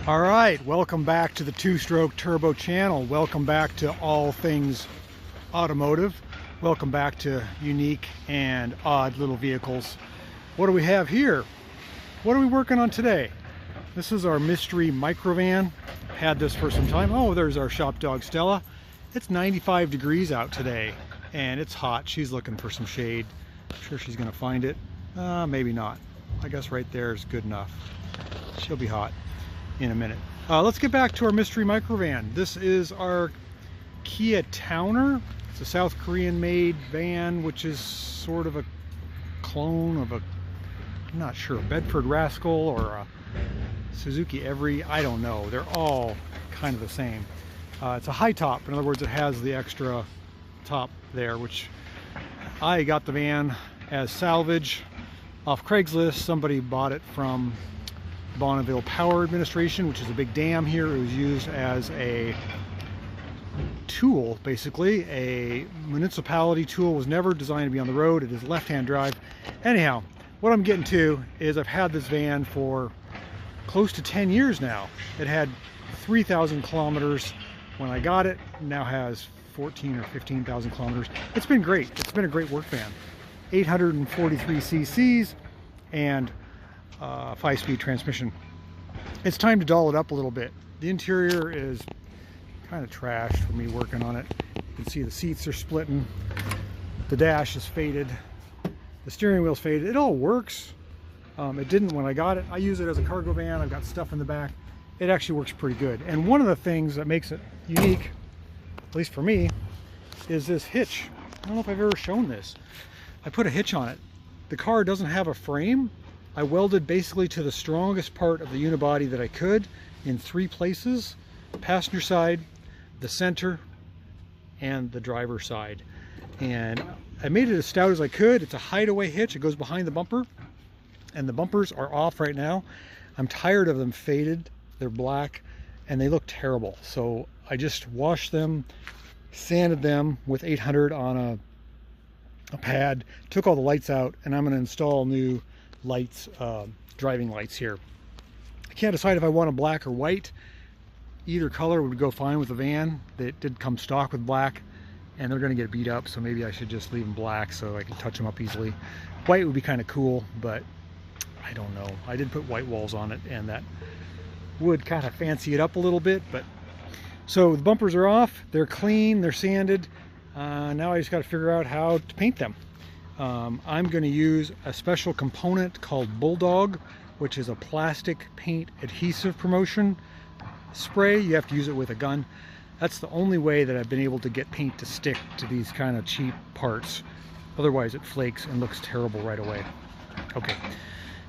All right, welcome back to the Two-Stroke Turbo channel. Welcome back to all things automotive. Welcome back to unique and odd little vehicles. What do we have here? What are we working on today? This is our mystery microvan. Had this for some time. Oh, there's our shop dog Stella. It's 95 degrees out today and it's hot. She's looking for some shade. I'm sure she's gonna find it. Maybe not. I guess right there is good enough. She'll be hot in a minute. Let's get back to our mystery microvan. This is our Kia Towner. It's a South Korean made van, which is sort of a clone of a, I'm not sure, a Bedford Rascal or a Suzuki Every. I don't know. They're all kind of the same. It's a high top. In other words, it has the extra top there, which I got the van as salvage off Craigslist. Somebody bought it from Bonneville Power Administration, which is a big dam here. It was used as a tool, basically. A municipality tool. Was never designed to be on the road. It is left-hand drive. Anyhow, what I'm getting to is I've had this van for close to 10 years now. It had 3,000 kilometers when I got it. Now has 14 or 15,000 kilometers. It's been great. It's been a great work van. 843 cc's and 5-speed transmission. It's time to doll it up a little bit. The interior is kind of trashed for me working on it. You can see the seats are splitting. The dash is faded. The steering wheel's faded. It all works. It didn't when I got it. I use it as a cargo van. I've got stuff in the back. It actually works pretty good. And one of the things that makes it unique, at least for me, is this hitch. I don't know if I've ever shown this. I put a hitch on it. The car doesn't have a frame. I welded basically to the strongest part of the unibody that I could in 3 places: passenger side, the center, and the driver's side. And I made it as stout as I could. It's a hideaway hitch. It goes behind the bumper, and the bumpers are off right now. I'm tired of them faded. They're black and they look terrible. So I just washed them, sanded them with 800 on a pad, took all the lights out, and I'm going to install new lights, driving lights here. I can't decide if I want a black or white. Either color would go fine with the van. They did come stock with black, and they're going to get beat up, so maybe I should just leave them black so I can touch them up easily. White would be kind of cool, but I don't know. I did put white walls on it, and that would kind of fancy it up a little bit. But so the bumpers are off, they're clean, they're sanded. Now I just got to figure out how to paint them. I'm going to use a special component called Bulldog, which is a plastic paint adhesive promotion spray. You have to use it with a gun. That's the only way that I've been able to get paint to stick to these kind of cheap parts. Otherwise it flakes and looks terrible right away. Okay,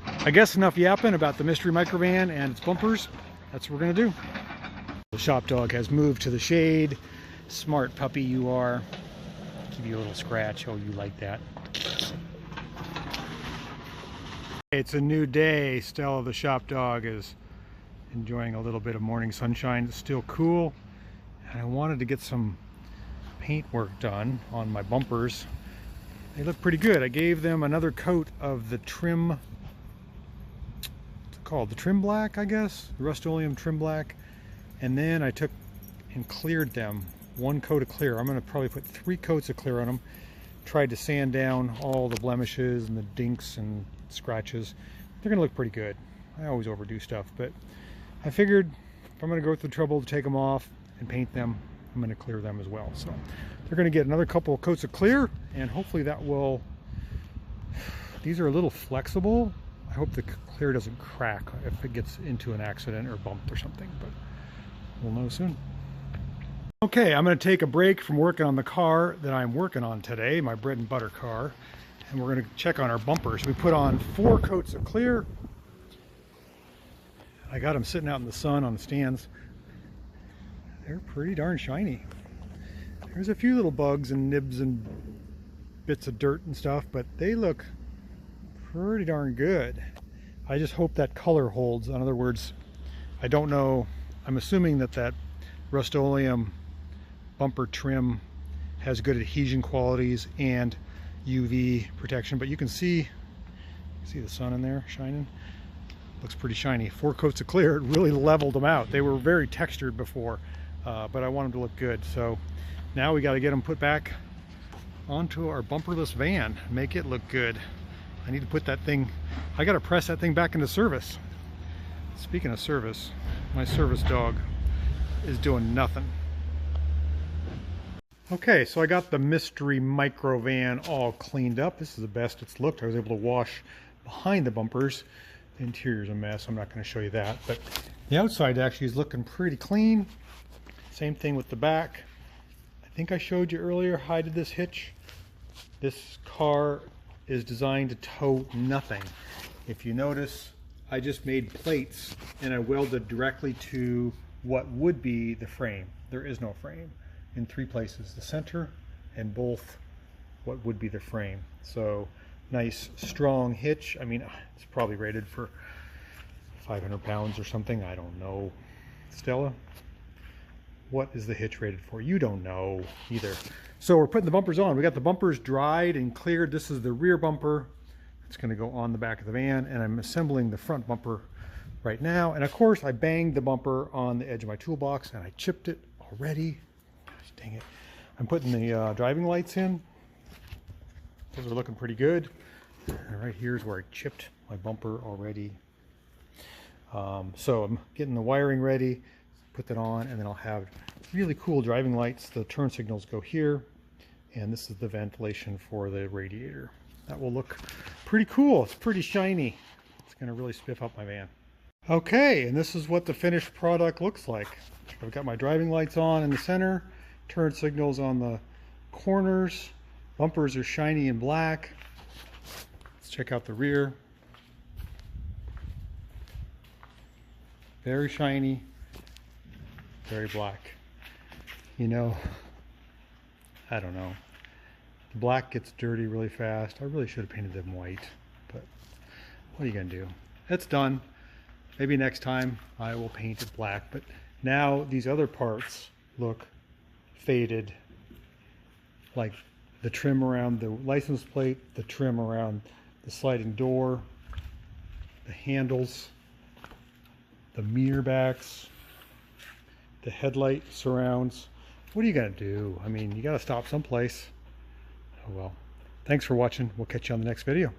I guess enough yapping about the mystery microvan and its bumpers. That's what we're going to do. The shop dog has moved to the shade. Smart puppy you are. Give you a little scratch. Oh, you like that. It's a new day. Stella the shop dog is enjoying a little bit of morning sunshine. It's still cool, and I wanted to get some paint work done on my bumpers. They look pretty good. I gave them another coat of the trim, what's it called, the trim black, I guess, the Rust-Oleum trim black, and then I took and cleared them. 1 coat of clear. I'm going to probably put 3 coats of clear on them. Tried to sand down all the blemishes and the dinks and scratches. They're going to look pretty good. I always overdo stuff, but I figured if I'm going to go through the trouble to take them off and paint them, I'm going to clear them as well. So they're going to get another couple of coats of clear, and hopefully that will, these are a little flexible. I hope the clear doesn't crack if it gets into an accident or bumped or something, but we'll know soon. Okay, I'm going to take a break from working on the car that I'm working on today, my bread and butter car, and we're going to check on our bumpers. We put on 4 coats of clear. I got them sitting out in the sun on the stands. They're pretty darn shiny. There's a few little bugs and nibs and bits of dirt and stuff, but they look pretty darn good. I just hope that color holds. In other words, I don't know. I'm assuming that Rust-Oleum bumper trim has good adhesion qualities and UV protection, but you can see the sun in there shining. Looks pretty shiny. 4 coats of clear, it really leveled them out. They were very textured before, but I want them to look good. So now we got to get them put back onto our bumperless van, make it look good. I need to put that thing, I got to press that thing back into service. Speaking of service, my service dog is doing nothing. Okay, so I got the mystery microvan all cleaned up. This is the best it's looked. I was able to wash behind the bumpers. The interior's a mess, I'm not going to show you that, but the outside actually is looking pretty clean. Same thing with the back. I think I showed you earlier how I did this hitch. This car is designed to tow nothing. If you notice, I just made plates and I welded directly to what would be the frame. There is no frame in 3 places, the center and both what would be the frame. So nice strong hitch. I mean, it's probably rated for 500 pounds or something. I don't know. Stella, what is the hitch rated for? You don't know either. So we're putting the bumpers on. We got the bumpers dried and cleared. This is the rear bumper. It's going to go on the back of the van, and I'm assembling the front bumper right now. And of course I banged the bumper on the edge of my toolbox and I chipped it already. Gosh dang it. I'm putting the driving lights in. Those are looking pretty good. And right here's where I chipped my bumper already. So I'm getting the wiring ready, put that on, and then I'll have really cool driving lights. The turn signals go here, and this is the ventilation for the radiator. That will look pretty cool. It's pretty shiny. It's going to really spiff up my van. Okay, and this is what the finished product looks like. I've got my driving lights on in the center, turn signals on the corners. Bumpers are shiny and black. Let's check out the rear. Very shiny, very black. You know, I don't know. The black gets dirty really fast. I really should have painted them white, but what are you gonna do? It's done. Maybe next time I will paint it black, but now these other parts look faded, like the trim around the license plate, the trim around the sliding door, the handles, the mirror backs, the headlight surrounds. What are you gonna do? I mean, you gotta stop someplace. Oh well. Thanks for watching. We'll catch you on the next video.